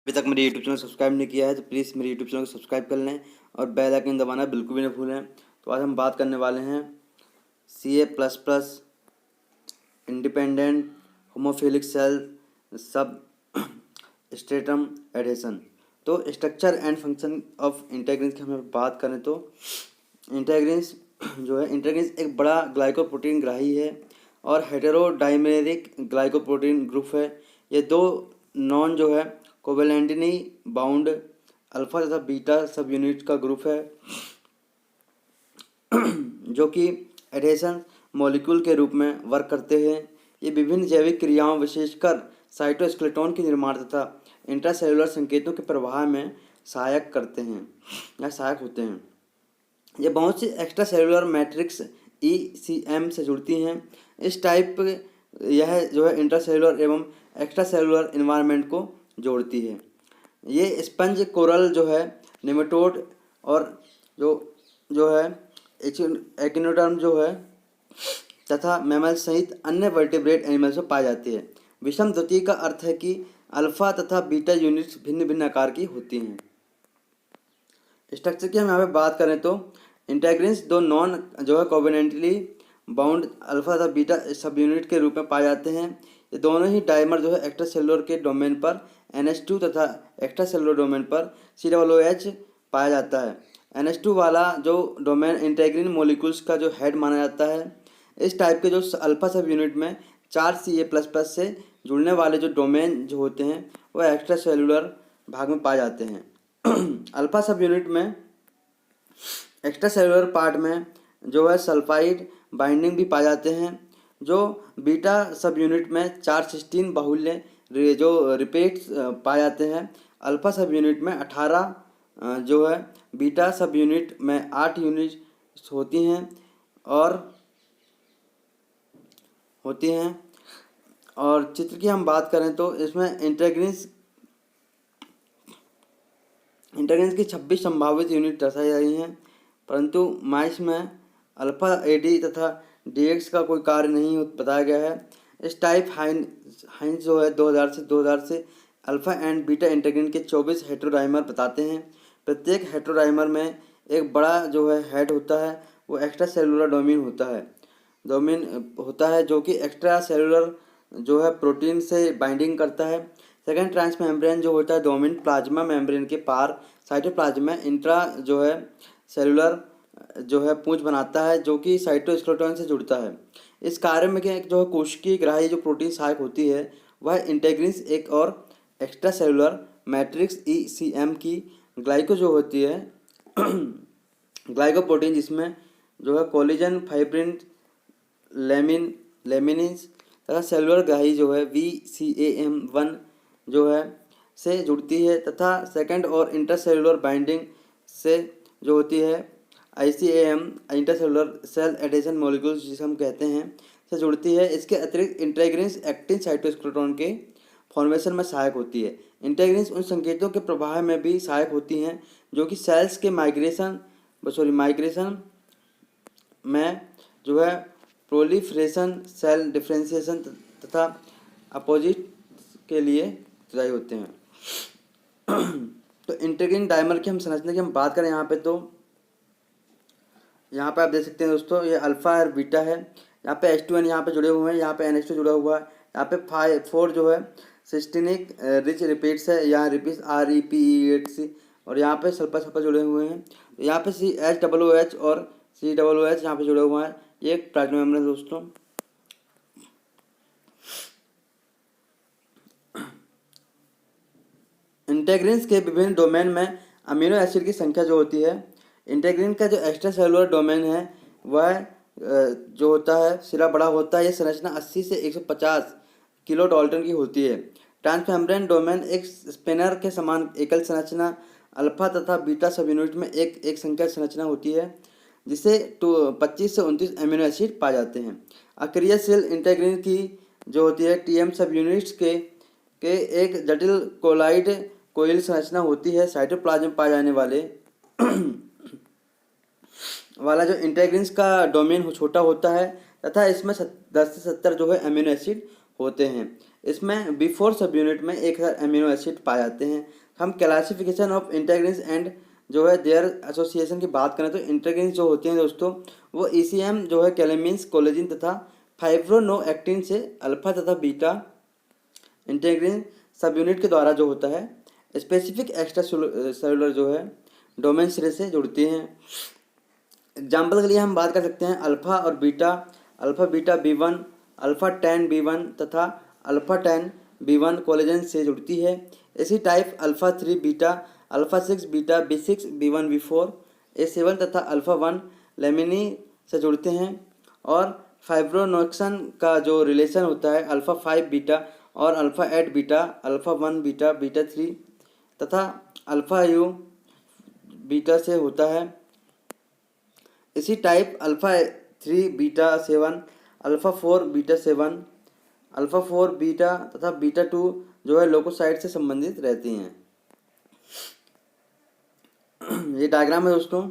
अभी तक मेरे यूट्यूब चैनल सब्सक्राइब नहीं किया है तो प्लीज़ मेरे यूट्यूब चैनल को सब्सक्राइब कर लें और बेल आइकन दबाना बिल्कुल भी ना भूलें। तो आज हम बात करने वाले हैं CA++ इंडिपेंडेंट होमोफिलिक सेल सब स्ट्रेटम एडेशन। तो स्ट्रक्चर एंड फंक्शन ऑफ इंटेग्रिन्स की हम बात करें तो इंटेग्रिन्स इंटेग्रिन्स एक बड़ा ग्लाइकोप्रोटीन ग्राही है और हेटेरोडाइमेरिक ग्लाइकोप्रोटीन ग्रुप है। ये दो नॉन कोवेलेंटली बाउंड अल्फा तथा बीटा सब यूनिट का ग्रुप है जो कि एडेशन मॉलिक्यूल के रूप में वर्क करते हैं। ये विभिन्न जैविक क्रियाओं विशेषकर साइटोस्केलेटन के निर्माण तथा इंट्रासेलुलर संकेतों के प्रवाह में सहायक करते हैं या सहायक होते हैं। ये बहुत सी एक्स्ट्रा सेलुलर मैट्रिक्स ECM से जुड़ती हैं। इस टाइप यह इंट्रासेलुलर एवं एक्स्ट्रा सेलुलर इन्वायरमेंट को जोड़ती है। ये स्पंज कोरल नेमेटोड और एकिनोडर्म तथा मैमल सहित अन्य वर्टिब्रेट एनिमल्स में पाई जाती है। विषम द्वितीय का अर्थ है कि अल्फा तथा बीटा यूनिट्स भिन्न भिन्न आकार की होती हैं। स्ट्रक्चर की हम यहाँ पे बात करें तो इंटेग्रिन्स दो नॉन कोवेलेंटली बाउंड अल्फा तथा बीटा सब यूनिट के रूप में पाए जाते हैं। ये दोनों ही डाइमर एक्स्ट्रा सेलुलर के डोमेन पर NH2 तथा एक्स्ट्रा सेलुलर डोमेन पर COOH पाया जाता है। NH2 वाला जो डोमेन इंटेग्रिन मोलिक्यूल्स का जो हेड माना जाता है। इस टाइप के जो अल्फा सब यूनिट में 4 CA++ से जुड़ने वाले जो डोमेन होते हैं वह एक्स्ट्रा सेलुलर भाग में पाए जाते हैं। अल्फा सब यूनिट में एक्स्ट्रा सेलुलर पार्ट में सल्फाइड बाइंडिंग भी पाए जाते हैं। जो बीटा सब यूनिट में 4 सिस्टीन बाहुल्य रिपीट्स पाए जाते हैं। अल्फा सब यूनिट में 18 बीटा सब यूनिट में 8 यूनिट होती हैं और चित्र की हम बात करें तो इसमें इंटेग्रिन्स की 26 संभावित यूनिट दर्शाई गई हैं, परंतु माइस में अल्फा AD तथा DX का कोई कार्य नहीं बताया गया है। इस टाइप हाइंस 2000 से अल्फा एंड बीटा इंटेग्रिन के 24 हेटेरोडाइमर बताते हैं। प्रत्येक हेटेरोडाइमर में एक बड़ा हेड होता है, वो एक्स्ट्रा सेलुलर डोमेन होता है जो कि एक्स्ट्रा सेलुलर प्रोटीन से बाइंडिंग करता है। सेकेंड ट्रांस मेम्ब्रेन होता है डोमेन प्लाज्मा मेम्ब्रेन के पार साइटोप्लाज्म में इंट्रा सेलुलर पूंछ बनाता है जो कि साइटोस्केलेटन से जुड़ता है। इस कार्य में कोशिकीय ग्राही प्रोटीन सहायक होती है वह इंटेग्रिन्स एक और एक्स्ट्रा सेलुलर मैट्रिक्स ECM की ग्लाइको होती है ग्लाइकोप्रोटीन जिसमें कोलेजन फाइब्रिन लेमिनिन्स तथा सेलुलर ग्राही VCAM1 से जुड़ती है तथा सेकंड और इंटरसेलुलर बाइंडिंग से होती है ICAM intercellular cell adhesion molecules जिसे हम कहते हैं से जुड़ती है। इसके अतिरिक्त इंटेग्रिन्स एक्टिन साइटोस्केलेटन के फॉर्मेशन में सहायक होती है। इंटेग्रिन्स उन संकेतों के प्रवाह में भी सहायक होती हैं जो कि सेल्स के माइग्रेशन में प्रोलिफरेशन सेल डिफरेंशिएशन तथा अपोजिट के लिए तय होते हैं। तो इंटेग्रिन डाइमर की हम संरचना की हम बात करें यहाँ पे तो यहाँ पे आप देख सकते हैं दोस्तों ये अल्फा और बीटा है। यहाँ पे H2N यहाँ पे जुड़े हुए हैं, यहाँ पे NH2 जुड़ा हुआ है, यहाँ पे 4 सिस्टीनिक रिच रिपीट्स है, यहाँ रिपीट्स REPEATC और यहाँ पे सल्फर जुड़े हुए हैं। यहाँ पे CHOOH और COOH यहाँ पे जुड़े हुए हैं। ये एक प्लाज्मा मेम्ब्रेन दोस्तों। इंटेग्रिन्स के विभिन्न डोमेन में अमीनो एसिड की संख्या होती है। इंटेग्रिन का एक्स्ट्रा सेलुलर डोमेन है वह होता है सिरा बड़ा होता है। यह संरचना 80 से 150 किलो डाल्टन की होती है। ट्रांसमेम्ब्रेन डोमेन एक स्पिनर के समान एकल संरचना अल्फा तथा बीटा सब यूनिट में एक संख्या संरचना होती है जिसे 25 से 29 अमीनो एसिड पाए जाते हैं। अक्रियाशील इंटेग्रिन की होती है TM सब यूनिट्स के एक जटिल कोलाइड कोइल संरचना होती है। साइटोप्लाज्म में पाए जाने वाला इंटेग्रिन्स का डोमेन छोटा होता है तथा इसमें 10 से 70 अमीनो एसिड होते हैं। इसमें B4 सब यूनिट में 1000 अमीनो एसिड पाए जाते हैं। हम क्लासिफिकेशन ऑफ इंटेग्रिन्स एंड जो है देयर एसोसिएशन की बात करें तो इंटेग्रिन्स जो होते हैं दोस्तों वो ECM जो है कैलेमिन्स, कोलेजिन तथा फाइब्रोनोएक्टिन से अल्फा तथा बीटा इंटेग्रिन सब यूनिट के द्वारा जो होता है स्पेसिफिक एक्स्ट्रा सेलुलर जो है डोमेन सिरे से जुड़ती हैं। एग्जाम्पल के लिए हम बात कर सकते हैं अल्फ़ा और beta, alpha beta B1, alpha 10 B1 तथा अल्फ़ा 10 B1 कोलेजन से जुड़ती है। इसी type alpha 3 beta, alpha 6 beta B6 B1 B4 A7 तथा अल्फ़ा 1 लेमिनी से जुड़ते हैं। और फाइब्रोनोक्सन का जो रिलेशन होता है अल्फ़ा 5 बीटा और alpha 8 beta, alpha 1 beta beta 3 तथा अल्फ़ा यू बीटा से होता है। इसी type alpha 3 beta 7, alpha 4 beta 7, alpha 4 beta तथा बीटा 2 जो है लोकोसाइट से संबंधित रहती हैं। ये डायग्राम है दोस्तों,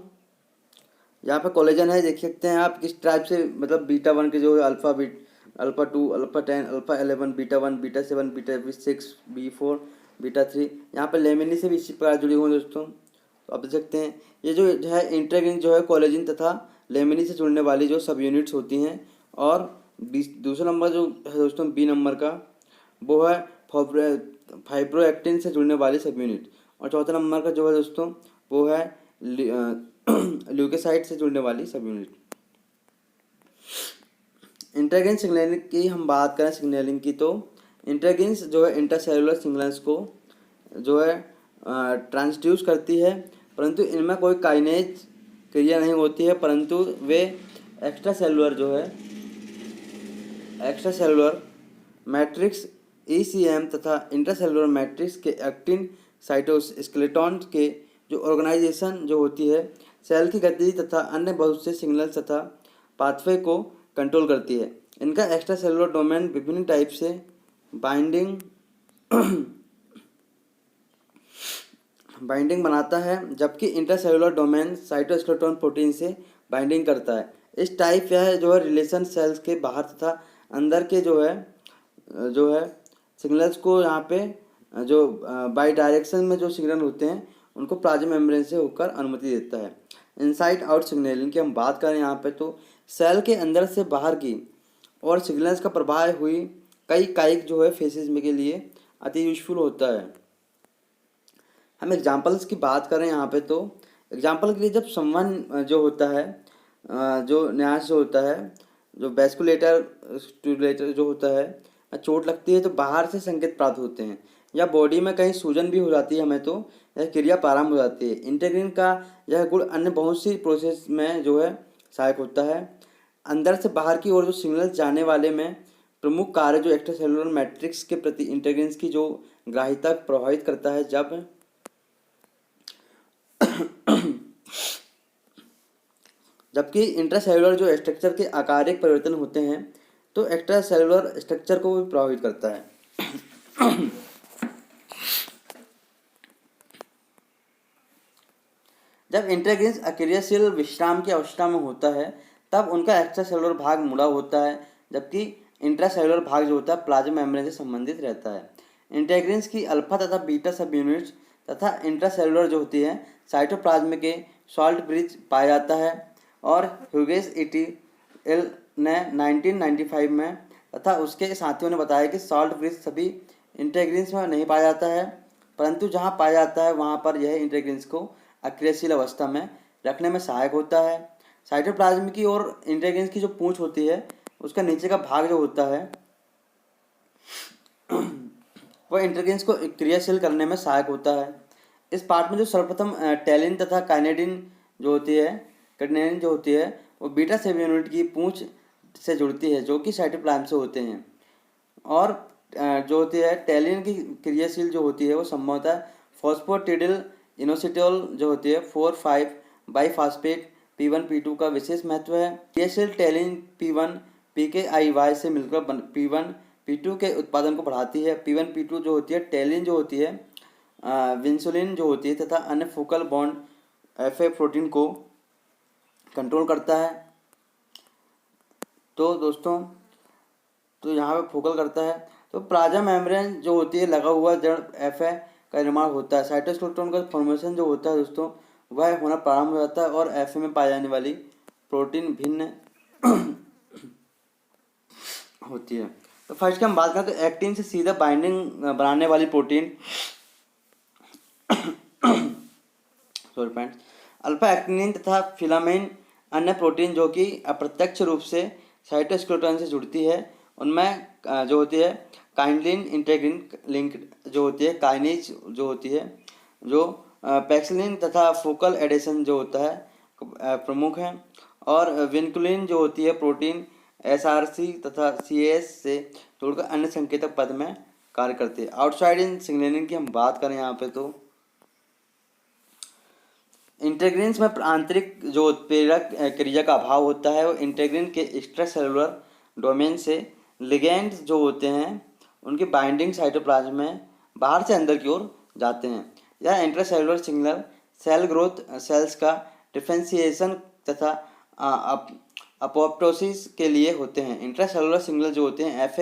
यहाँ पे कोलेजन है, देख सकते हैं आप किस टाइप से, मतलब बीटा 1 के जो है alpha 2, alpha 10, alpha 11, beta 1, beta 7, beta 6, B4, beta 3, यहाँ पे लेमिनी से भी इसी प्रकार जुड़ी हुई दोस्तों। तो आप देख सकते हैं ये जो है इंटरग्रीन जो है कोलेजिन तथा लेमिनी से जुड़ने वाली जो सब यूनिट्स होती हैं। और दूसरा नंबर जो है दोस्तों B नंबर का वो है फाइब्रोएक्टिन से जुड़ने वाली सब यूनिट। और चौथा नंबर का जो है दोस्तों वो है ल्यूकोसाइट से जुड़ने वाली सब यूनिट। इंटरग्रीन सिग्नलिंग की हम बात करें सिग्नलिंग की तो इंटरग्रीन्स जो है इंटरसेलुलर सिग्नल्स को जो है ट्रांसड्यूस करती है, परंतु इनमें कोई काइनेज क्रिया नहीं होती है, परंतु वे एक्स्ट्रा सेलुलर मैट्रिक्स ECM तथा इंट्रासेलुलर मैट्रिक्स के एक्टिन साइटोस्केलेटन के जो ऑर्गेनाइजेशन जो होती है सेल की गतिविधि तथा अन्य बहुत से सिग्नल्स तथा पाथवे को कंट्रोल करती है। इनका एक्स्ट्रा सेलुलर डोमेन विभिन्न टाइप से बाइंडिंग बनाता है, जबकि इंट्रासेलुलर डोमेन साइटोस्केलेटन प्रोटीन से बाइंडिंग करता है। इस टाइप यह जो है रिलेशन सेल्स के बाहर तथा अंदर के जो है सिग्नल्स को यहाँ पे जो बाई डायरेक्शन में जो सिग्नल होते हैं उनको प्लाज्मा मेम्ब्रेन से होकर अनुमति देता है। इनसाइड आउट सिग्नलिंग की हम बात करें यहाँ पे तो सेल के अंदर से बाहर की और सिग्नल्स का प्रवाह हुई कई काइक जो है फेसेस में के लिए अति यूजफुल होता है। हम एग्जांपल्स की बात करें यहाँ पे तो एग्जांपल के लिए जब समवन जो होता है जो न्यास जो होता है जो वेस्कुलेटर जो होता है चोट लगती है तो बाहर से संकेत प्राप्त होते हैं, या बॉडी में कहीं सूजन भी हो जाती है हमें तो यह क्रिया प्रारंभ हो जाती है। इंटेग्रिन का यह गुण अन्य बहुत सी प्रोसेस में जो है सहायक होता है। अंदर से बाहर की ओर जो सिग्नल जाने वाले में प्रमुख कार्य जो एक्स्ट्रासेलुलर मैट्रिक्स के प्रति इंटेग्रिन्स की जो ग्राह्यता प्रभावित करता है। जबकि इंट्रासेलुलर जो स्ट्रक्चर के आकारिक परिवर्तन होते हैं तो एक्स्ट्रासेलुलर स्ट्रक्चर को भी प्रभावित करता है। जब इंटेग्रिन्स अक्रियाशील विश्राम की अवस्था में होता है तब उनका एक्स्ट्रासेलुलर भाग मुड़ा होता है, जबकि इंट्रासेलुलर भाग जो होता है प्लाज्मा मेम्ब्रेन से संबंधित रहता है। इंटेग्रिन्स की अल्फा तथा बीटा सब यूनिट्स तथा इंट्रासेलुलर जो होती है साइटोप्लाज्म के सॉल्ट ब्रिज पाया जाता है। और ह्यूगेस ETL ने 1995 में तथा उसके साथियों ने बताया कि सॉल्ट ब्रिज सभी इंटेग्रिन्स में नहीं पाया जाता है, परंतु जहाँ पाया जाता है वहाँ पर यह इंटेग्रिन्स को अक्रियाशील अवस्था में रखने में सहायक होता है। साइटोप्लाज्म की और इंटेग्रिन्स की जो पूंछ होती है उसका नीचे का भाग जो होता है वह इंटेग्रिन्स को क्रियाशील करने में सहायक होता है। इस पार्ट में जो सर्वप्रथम टेलिन तथा काइनेडिन जो होती है वो बीटा सब यूनिट की पूंछ से जुड़ती है जो कि साइटोप्लाज्म से होते हैं। और जो होती है टेलिन की क्रियाशील जो होती है वो संभवतः फॉस्फोटिडिल इनोसिटोल जो होती है 4,5 बाईफास्फेट P1 P2 का विशेष महत्व है। क्रियाशील टेलिन P1 PKIY से मिलकर P1 P2 के उत्पादन को बढ़ाती है। P1 P2 जो होती है टेलिन जो होती है विंसुलिन जो होती है तथा अन्य फोकल बॉन्ड FA प्रोटीन को कंट्रोल करता है। तो दोस्तों तो यहाँ पे फोकल करता है। तो प्लाज्मा मेम्ब्रेन जो होती है लगा हुआ जड़ एफ का निर्माण होता है। साइटोस्केलेटन का फॉर्मेशन जो होता है दोस्तों वह होना प्रारंभ हो जाता है और एफ में पाई जाने वाली प्रोटीन भिन्न होती है। तो फर्स्ट की हम बात करें तो एक्टिन से सीधा बाइंडिंग बनाने वाली protein sorry friends, alpha actinin तथा फिलामेन अन्य प्रोटीन जो कि अप्रत्यक्ष रूप से साइटोस्केलेटन से जुड़ती है उनमें जो होती है काइनिन इंटेग्रिन लिंक जो होती है, काइनेज जो होती है, जो पैक्सिलिन तथा फोकल एडेशन जो होता है प्रमुख है, और विनकुलिन जो होती है प्रोटीन एसआरसी तथा सीएस से जुड़कर अन्य संकेतक पद में कार्य करती है। आउटसाइड इन सिग्नलिंग की हम बात करें यहाँ पे तो इंटेग्रिन्स में आंतरिक जो उत्प्रेरक क्रिया का अभाव होता है वो इंटेग्रिन के एक्स्ट्रा सेलुलर डोमेन से लिगेंड जो होते हैं उनकी बाइंडिंग साइटोप्लाज्म में बाहर से अंदर की ओर जाते हैं। यह intracellular signal cell growth, cells का डिफरेंशिएशन तथा अपोप्टोसिस के लिए होते हैं। इंट्रासेलुलर सिग्नल जो होते हैं एफ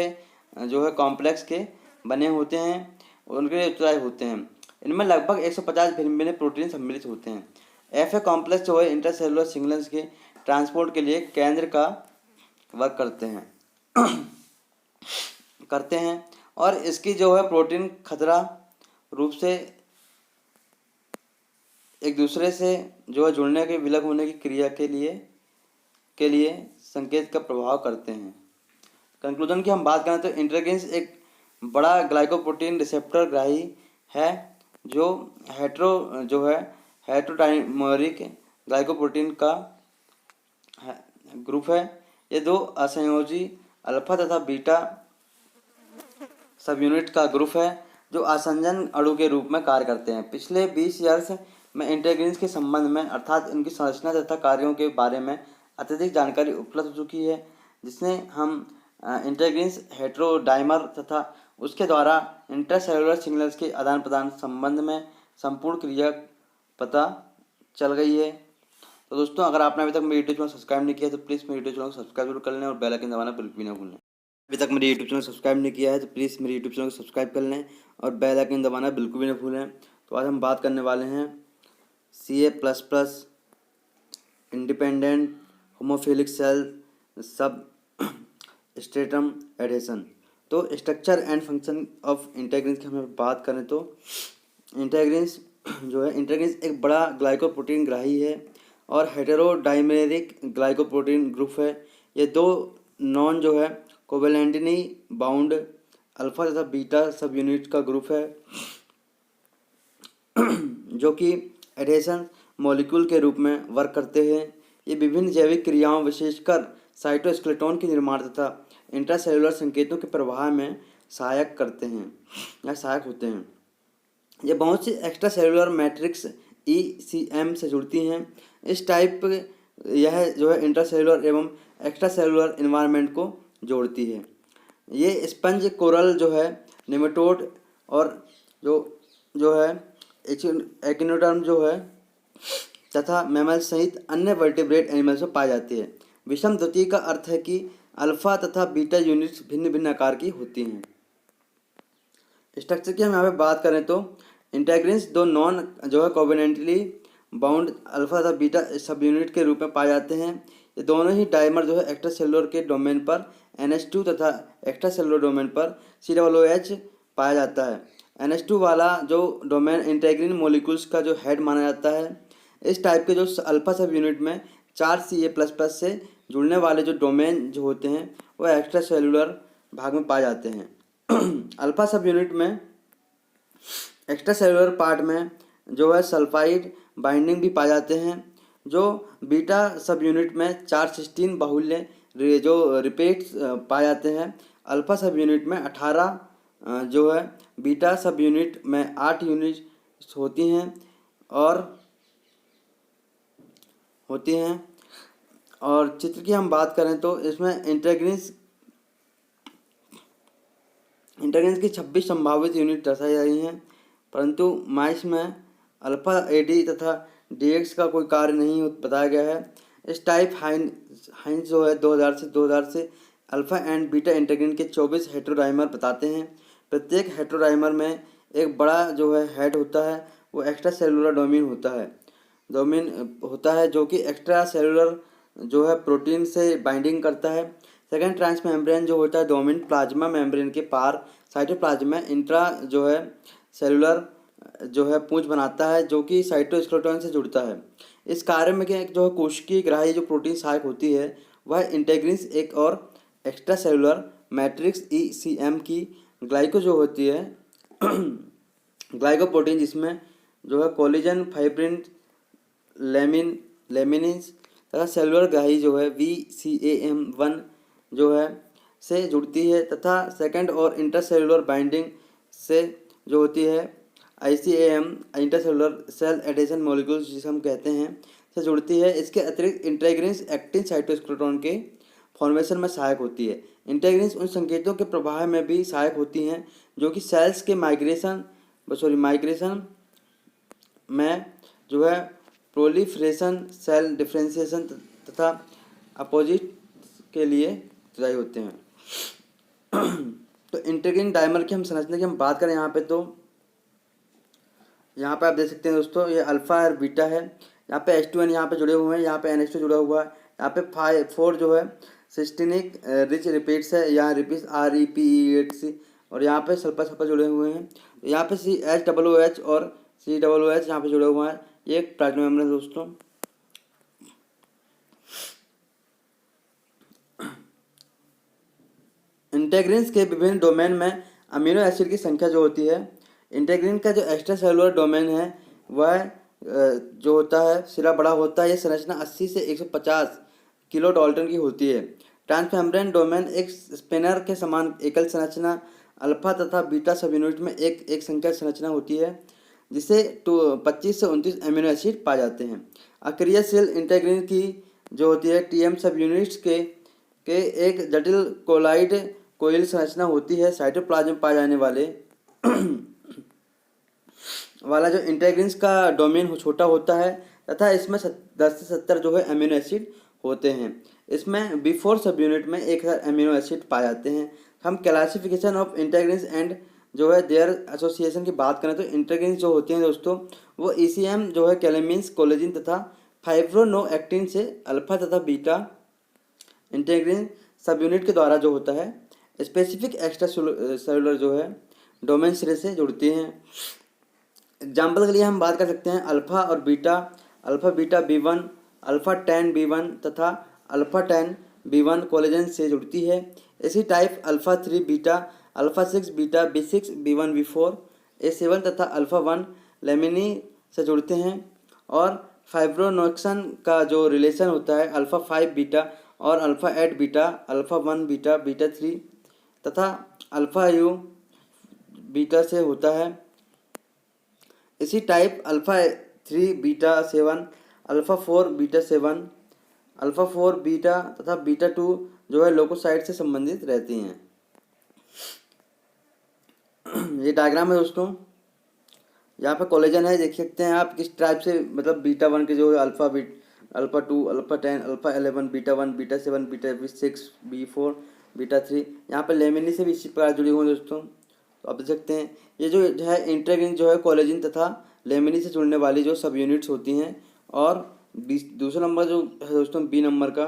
जो है कॉम्प्लेक्स के बने होते हैं, उनके लिए उत्तरदायी होते हैं। इनमें लगभग 150 भिन्न भिन्न प्रोटीन सम्मिलित होते हैं। एफ कॉम्प्लेक्स जो है इंट्रासेलुलर सिग्नल्स के ट्रांसपोर्ट के लिए केंद्र का वर्क करते हैं और इसकी जो है प्रोटीन खतरा रूप से एक दूसरे से जो है जुड़ने के विलग होने की क्रिया के लिए संकेत का प्रभाव करते हैं। कंक्लूजन की हम बात करें तो इंटेग्रिन्स एक बड़ा ग्लाइकोप्रोटीन रिसेप्टर ग्राही है जो हेटेरोडाइमरिक ग्लाइकोप्रोटीन का ग्रुप है। ये दो असंयोजी अल्फा तथा बीटा सब यूनिट का ग्रुप है जो आसंजन अणु के रूप में कार्य करते हैं। पिछले 20 ईयर्स में इंटेग्रिन्स के संबंध में अर्थात इनकी संरचना तथा कार्यों के बारे में अत्यधिक जानकारी उपलब्ध हो चुकी है, जिसने हम इंटेग्रिन्स हेटेरोडाइमर तथा उसके द्वारा इंट्रासेलुलर सिग्नल्स के आदान प्रदान संबंध में संपूर्ण क्रिया पता चल गई है। तो दोस्तों अगर आपने अभी तक मेरे यूट्यूब चैनल सब्सक्राइब नहीं किया तो प्लीज़ मेरे यूट्यूब चैनल को सब्सक्राइब जरूर कर लें और बेल आइकन दबाना बिल्कुल भी ना भूलें। अभी तक मेरे यूट्यूब चैनल सब्सक्राइब नहीं किया है तो प्लीज़ मेरे यूट्यूब चैनल को सब्सक्राइब कर लें और बेल आइकन दबाना बिल्कुल भी ना भूलें। तो आज हम बात करने वाले हैं Ca++ इंडिपेंडेंट होमोफिलिक सेल सब स्ट्रेटम एडेशन। तो स्ट्रक्चर एंड फंक्शन ऑफ इंटेग्रिन्स की हम बात करें तो इंटेग्रिन्स एक बड़ा ग्लाइकोप्रोटीन ग्राही है और हेटेरोडाइमेरिक ग्लाइकोप्रोटीन ग्रुप है। ये दो नॉन जो है कोवेलेंटली बाउंड अल्फा तथा बीटा सब यूनिट का ग्रुप है जो कि एडेशन मॉलिक्यूल के रूप में वर्क करते हैं। ये विभिन्न जैविक क्रियाओं विशेषकर साइटोस्केलेटन के निर्माण तथा इंट्रासेलुलर संकेतों के प्रवाह में सहायक करते हैं या सहायक होते हैं। ये बहुत सी एक्स्ट्रा सेलुलर मैट्रिक्स ECM से जुड़ती हैं। इस टाइप यह जो है इंट्रासेलुलर एवं एक्स्ट्रा सेलुलर इन्वायरमेंट को जोड़ती है। ये स्पंज, कोरल जो है, नेमेटोड और जो है एकिनोडर्म जो है तथा मैमल सहित अन्य वर्टिब्रेट एनिमल्स में पाई जाती है। विषम द्वितीय का अर्थ है कि अल्फा तथा बीटा यूनिट्स भिन्न भिन्न आकार की होती हैं। स्ट्रक्चर की हम यहाँ पे बात करें तो इंटेग्रिन्स दो नॉन जो है कोवेलेंटली बाउंड अल्फा तथा बीटा सब यूनिट के रूप में पाए जाते हैं। ये दोनों ही डाइमर जो है एक्स्ट्रा सेलुलर के डोमेन पर NH2 तथा एक्स्ट्रा सेलुलर डोमेन पर COOH पाया जाता है। NH2 वाला जो डोमेन इंटेग्रिन मॉलिक्यूल्स का जो हेड माना जाता है। इस टाइप के जो अल्फा सब यूनिट में 4 Ca++ से जुड़ने वाले जो डोमेन जो होते हैं वो एक्स्ट्रा सेलुलर भाग में पाए जाते हैं। अल्फा सब यूनिट में एक्स्ट्रा सेलुलर पार्ट में जो है सल्फाइड बाइंडिंग भी पाए जाते हैं। जो बीटा सब यूनिट में 4 सिस्टीन बाहुल्य जो रिपीट्स पाए जाते हैं। अल्फा सब यूनिट में 18 जो है, बीटा सब यूनिट में 8 यूनिट्स होती हैं और चित्र की हम बात करें तो इसमें इंटेग्रिन्स की 26 संभावित यूनिट दर्शाई जा रही हैं, परंतु माइस में अल्फा AD तथा DX का कोई कार्य नहीं बताया गया है। इस टाइप हाइंस जो है 2000 से अल्फ़ा एंड बीटा इंटीग्रिन के 24 हेटेरोडाइमर बताते हैं। प्रत्येक हेटेरोडाइमर में एक बड़ा जो है हेड होता है, वो एक्स्ट्रा सेलुलर डोमेन होता है जो कि एक्स्ट्रा सेलुलर जो है प्रोटीन से बाइंडिंग करता है। सेकेंड ट्रांस मेम्ब्रेन जो होता है डोमेन प्लाज्मा मेम्ब्रेन के पार साइटोप्लाज्म में इंट्रा जो है सेलुलर जो है पूंछ बनाता है जो कि साइटोस्केलेटन से जुड़ता है। इस कार्य में क्या जो है कोशिकीय ग्राही जो प्रोटीन सहायक होती है वह इंटेग्रिन्स एक और एक्स्ट्रा सेलुलर मैट्रिक्स ECM की ग्लाइको जो होती है ग्लाइकोप्रोटीन जिसमें जो है कोलेजन फाइब्रिन लेमिनिन्स तथा सेलुलर ग्राही जो है VCAM1 जो है से जुड़ती है तथा सेकंड और इंटरसेलुलर बाइंडिंग से जो होती है ICAM intercellular cell adhesion molecules जिसे हम कहते हैं से जुड़ती है। इसके अतिरिक्त इंटेग्रिन्स एक्टिन साइटोस्केलेटन के फॉर्मेशन में सहायक होती है। इंटेग्रिन्स उन संकेतों के प्रवाह में भी सहायक होती हैं जो कि सेल्स के माइग्रेशन में जो है प्रोलिफरेशन सेल डिफरेंशिएशन तथा अपोजिट के लिए जुदाई होते हैं। तो इंटीग्रिन डाइमर की हम समझने की हम बात करें यहाँ पे, तो यहाँ पे आप देख सकते हैं दोस्तों ये अल्फ़ा और बीटा है। यहाँ पे H2N यहाँ पे जुड़े हुए हैं, यहाँ पे NH2 जुड़ा हुआ है, यहाँ पे 4 जो है सिस्टीनिक रिच रिपीट्स है, यहाँ रिपीट्स REPEATC और यहाँ पे सल्फर जुड़े हुए हैं। यहाँ पे CHOOH और COOH यहाँ पे जुड़े हुए हैं। ये एक प्लाज्मा मेम्ब्रेन है दोस्तों। इंटेग्रिन्स के विभिन्न डोमेन में अमीनो एसिड की संख्या जो होती है, इंटेग्रिन का जो एक्स्ट्रा सेलुलर डोमेन है वह जो होता है सिरा बड़ा होता है। यह संरचना 80 से 150 किलो डाल्टन की होती है। ट्रांसमेम्ब्रेन डोमेन एक स्पिनर के समान एकल संरचना अल्फा तथा बीटा सब यूनिट में एक संख्या संरचना होती है जिसे 25 से 29 अमीनो एसिड पाए जाते हैं। अक्रियाशील इंटेग्रिन की जो होती है TM सब यूनिट्स के एक जटिल कोइल संरचना होती है। साइटोप्लाज्म पाए जाने वाला जो इंटेग्रिन्स का डोमेन छोटा होता है तथा इसमें 10 से 70 जो है अमीनो एसिड होते हैं। इसमें B4 सब यूनिट में 1000 अमीनो एसिड पाए जाते हैं। हम क्लासिफिकेशन ऑफ इंटेग्रिन्स एंड जो है देयर एसोसिएशन की बात करें तो इंटेग्रिन्स जो होते हैं दोस्तों वो ECM जो है कैलेमिन्स कोलेजिन तथा फाइब्रोनोएक्टिन से अल्फा तथा बीटा इंटेग्रिन सब यूनिट के द्वारा जो होता है स्पेसिफिक एक्स्ट्रा सेलुलर जो है डोमेन सिरे से जुड़ती हैं। एग्जाम्पल के लिए हम बात कर सकते हैं alpha beta B1, alpha 10 B1 तथा अल्फ़ा 10 B1 कोलेजन से जुड़ती है। इसी type alpha 3 beta, alpha 6 beta B6 B1 B4 A7 तथा अल्फ़ा 1 लेमिनी से जुड़ते हैं। और फाइब्रोनोक्सन का जो रिलेशन होता है अल्फ़ा 5 बीटा और alpha 8 beta, alpha 1 beta beta 3 तथा अल्फ़ा U बीटा से होता है। इसी type alpha 3 beta 7, alpha 4 beta 7, alpha 4 beta तथा बीटा 2 जो है लोकोसाइट से संबंधित रहती हैं। ये डायग्राम है दोस्तों। यहाँ पे कोलेजन है, देख सकते हैं आप किस टाइप से, मतलब बीटा 1 के जो है alpha 2, alpha 10, alpha 11, beta 1, beta 7, beta 6, B4, beta 3। यहाँ पे लेमिनी से भी इसी प्रकार जुड़ी हुई दोस्तों। तो आप देख सकते हैं ये जो है इंटेग्रिन जो है कोलेजिन तथा लेमिनी से जुड़ने वाली जो सब यूनिट्स होती हैं। और दूसरा नंबर जो है दोस्तों B नंबर का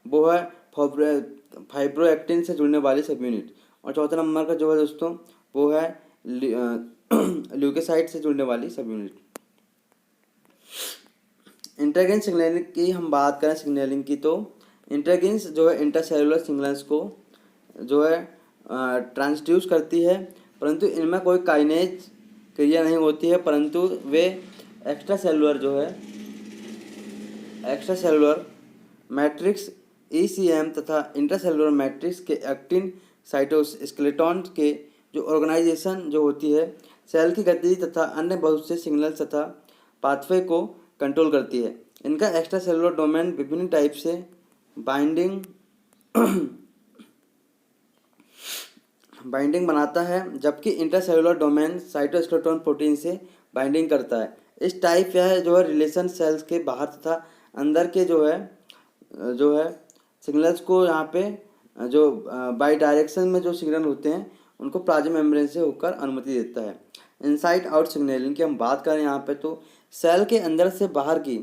वो है फाइब्रोएक्टिन से जुड़ने वाली सब यूनिट। और चौथा नंबर का जो है दोस्तों वो है ल्यूकोसाइट से जुड़ने वाली सब यूनिट। इंटेग्रिन सिग्नलिंग की हम बात करें सिग्नलिंग की, तो इंटेग्रिन्स जो है इंटरसेलुलर सिग्नल्स को जो है ट्रांसड्यूस करती है, परंतु इनमें कोई काइनेज क्रिया नहीं होती है, परंतु वे एक्स्ट्रा सेलुलर मैट्रिक्स ECM तथा इंटरसेलुलर मैट्रिक्स के एक्टिन साइटोस्केलेटन के जो ऑर्गेनाइजेशन जो होती है सेल की गति तथा अन्य बहुत से सिग्नल्स तथा पाथवे को कंट्रोल करती है। इनका एक्स्ट्रा सेलुलर डोमेन विभिन्न टाइप से बाइंडिंग बनाता है, जबकि इंटरसेलुलर डोमेन साइटोस्केलेटन प्रोटीन से बाइंडिंग करता है। इस टाइप यह जो है रिलेशन सेल्स के बाहर तथा अंदर के जो है सिग्नल्स को यहाँ पे जो बाई डायरेक्शन में जो सिग्नल होते हैं उनको प्लाज्मा मेम्ब्रेन से होकर अनुमति देता है। इनसाइड आउट सिग्नलिंग की हम बात करें यहाँ पे, तो सेल के अंदर से बाहर की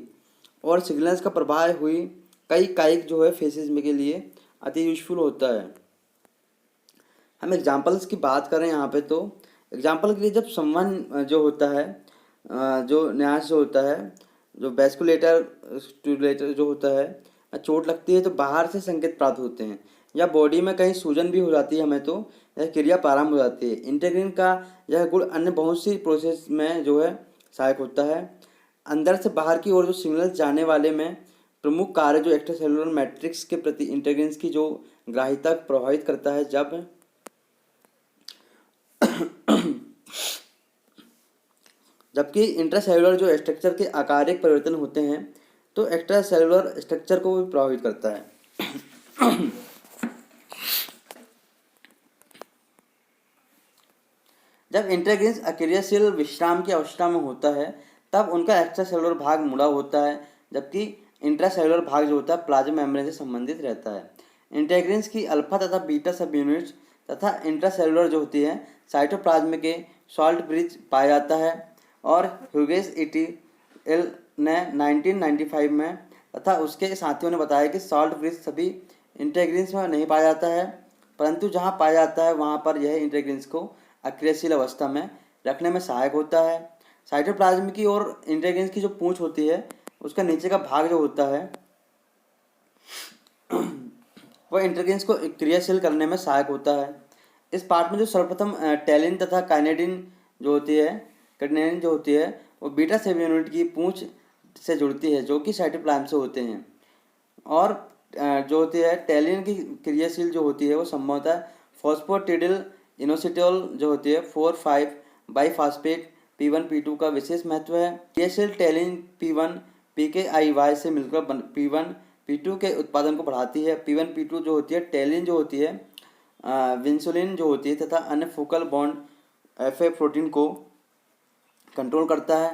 और सिग्नल्स का प्रवाह हुई कई काइक जो है फेसेस में के लिए अति यूजफुल होता है। हम एग्जांपल्स की बात करें यहाँ पे, तो एग्जांपल के लिए जब समवन जो होता है जो न्यास जो होता है, जो वेस्कुलेटर स्टिमुलेटर जो होता है, चोट लगती है तो बाहर से संकेत प्राप्त होते हैं, या बॉडी में कहीं सूजन भी हो जाती है हमें, तो यह क्रिया प्रारंभ हो जाती है। इंटीग्रिन का यह गुण अन्य बहुत सी प्रोसेस में जो है सहायक होता है। अंदर से बाहर की ओर जो सिग्नल जाने वाले में प्रमुख कार्य जो एक्स्ट्रासेलुलर मैट्रिक्स के प्रति इंटीग्रिन्स की जो ग्राह्यता प्रभावित करता है। जबकि इंट्रासेलुलर जो स्ट्रक्चर के आकारिक परिवर्तन होते हैं तो एक्स्ट्रासेलुलर स्ट्रक्चर को भी प्रभावित करता है। जब इंटीग्रिन्स अक्रियाशील विश्राम की अवस्था में होता है तब उनका एक्स्ट्रासेलुलर भाग मुड़ा होता है, जबकि इंट्रासेलुलर भाग जो होता है प्लाज्मा मेम्ब्रेन से संबंधित रहता है। इंटीग्रिन्स की अल्फा तथा बीटा सब यूनिट्स तथा इंट्रासेलुलर जो होती है साइटोप्लाज्म के सॉल्ट ब्रिज पाया जाता है, और ह्यूगेस इटी एल ने 1995 में तथा उसके साथियों ने बताया कि सॉल्ट ब्रिज सभी इंटीग्रिन्स में नहीं पाया जाता है, परंतु जहाँ पाया जाता है वहाँ पर यह इंटीग्रिन्स को अक्रियाशील अवस्था में रखने में सहायक होता है। साइटोप्लाज्म की और इंटीग्रिन्स की जो पूंछ होती है उसका नीचे का भाग जो होता है वह इंटीग्रिन्स को क्रियाशील करने में सहायक होता है। इस पार्ट में जो सर्वप्रथम टेलिन तथा काइनेडिन जो होती है वो बीटा सब यूनिट की पूंछ से जुड़ती है जो कि साइटोप्लाज्म से होते हैं, और जो होती है टेलिन की क्रियाशील जो होती है वो संभवतः फॉस्फोटिडिल इनोसिटोल जो होती है 4,5 बाईफास्फेट P1 P2 का विशेष महत्व है। क्रियाशील टेलिन P1 PKIY से मिलकर P1 P2 के उत्पादन को बढ़ाती है। P1 P2 जो होती है टेलिन जो होती है विंसुलिन जो होती है तथा अन्य फोकल बॉन्ड FA प्रोटीन को कंट्रोल करता है।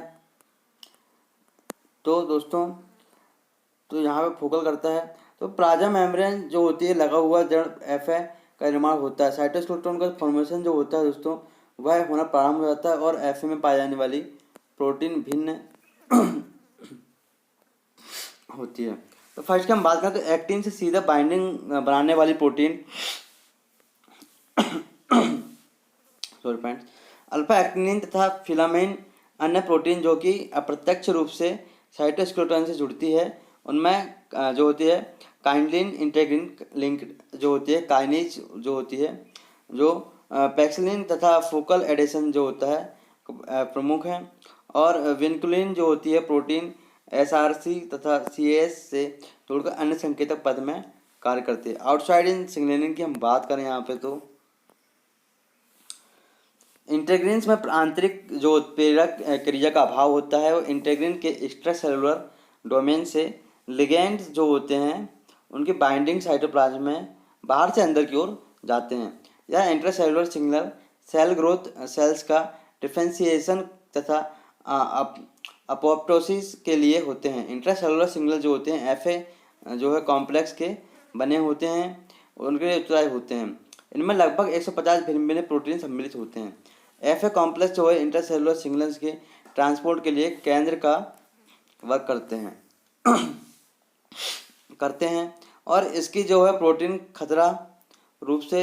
तो दोस्तों तो यहाँ पे फोकल करता है। तो प्लाज्मा मेम्ब्रेन जो होती है लगा हुआ जड़ FA का निर्माण होता है। साइटोस्केलेटन का फॉर्मेशन जो होता है दोस्तों वह होना प्रारंभ हो जाता है, और FA में पाई जाने वाली प्रोटीन भिन्न होती है। तो फर्स्ट की हम बात करें तो एक्टिन से सीधा बाइंडिंग बनाने वाली protein sorry friends, alpha actinin तथा फिलामेन अन्य प्रोटीन जो कि अप्रत्यक्ष रूप से साइटोस्केलेटन से जुड़ती है उनमें जो होती है काइनेलिन इंटीग्रिन लिंक जो होती है, काइनेज जो होती है, जो पैक्सिलिन तथा फोकल एडेशन जो होता है प्रमुख है, और विनकुलिन जो होती है प्रोटीन SRC तथा CAS से जोड़कर अन्य संकेतक पद में कार्य करते हैं। आउटसाइड इन सिग्नलिंग की हम बात करें यहाँ पे, तो इंटीग्रिन्स में आंतरिक जो उत्प्रेरक क्रिया का अभाव होता है वो इंटीग्रिन के एक्स्ट्रा सेलुलर डोमेन से लिगेंड्स जो होते हैं उनकी बाइंडिंग साइटोप्लाज्म में बाहर से अंदर की ओर जाते हैं। यह intracellular signal cell growth, cells का डिफरेंशिएशन तथा अपोप्टोसिस के लिए होते हैं। इंट्रासेलुलर सिग्नल जो होते हैं FA जो है कॉम्प्लेक्स के बने होते हैं, उनके लिए उत्तरदायी होते हैं। इनमें लगभग 150 भिन्न भिन्न प्रोटीन सम्मिलित होते हैं। FA कॉम्प्लेक्स जो है इंट्रासेलुलर सिग्नल्स के ट्रांसपोर्ट के लिए केंद्र का वर्क करते हैं, और इसकी जो है प्रोटीन खतरा रूप से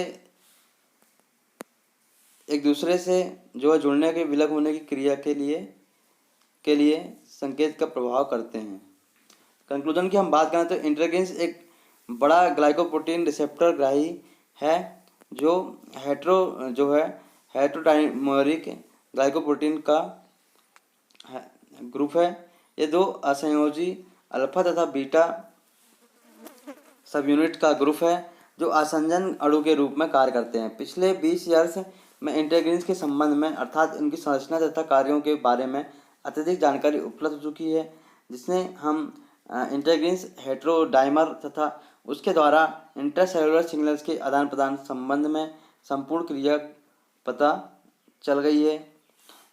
एक दूसरे से जो है जुड़ने के विलग होने की क्रिया के लिए संकेत का प्रभाव करते हैं। कंक्लूजन की हम बात करें तो इंटीग्रिन्स एक बड़ा ग्लाइकोप्रोटीन रिसेप्टर ग्राही है जो हेटेरोडाइमरिक ग्लाइकोप्रोटीन का ग्रुप है। ये दो असंयोजी अल्फा तथा बीटा सब यूनिट का ग्रुप है जो आसंजन अणु के रूप में कार्य करते हैं। पिछले 20 ईयर्स में इंटीग्रिन्स के संबंध में अर्थात इनकी संरचना तथा कार्यों के बारे में अत्यधिक जानकारी उपलब्ध हो चुकी है, जिसने हम इंटीग्रिन्स हेटेरोडाइमर तथा उसके द्वारा इंट्रासेलुलर सिग्नल्स के आदान प्रदान संबंध में संपूर्ण क्रिया पता चल गई है।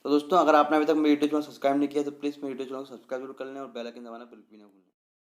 तो दोस्तों अगर आपने अभी तक मेरे यूट्यूब चैनल सब्सक्राइब नहीं किया तो प्लीज़ मेरे यूट्यूब चैनल को सब्सक्राइब जरूर कर लें और बेल आइकन दबाना बिल्कुल भी ना भूलें।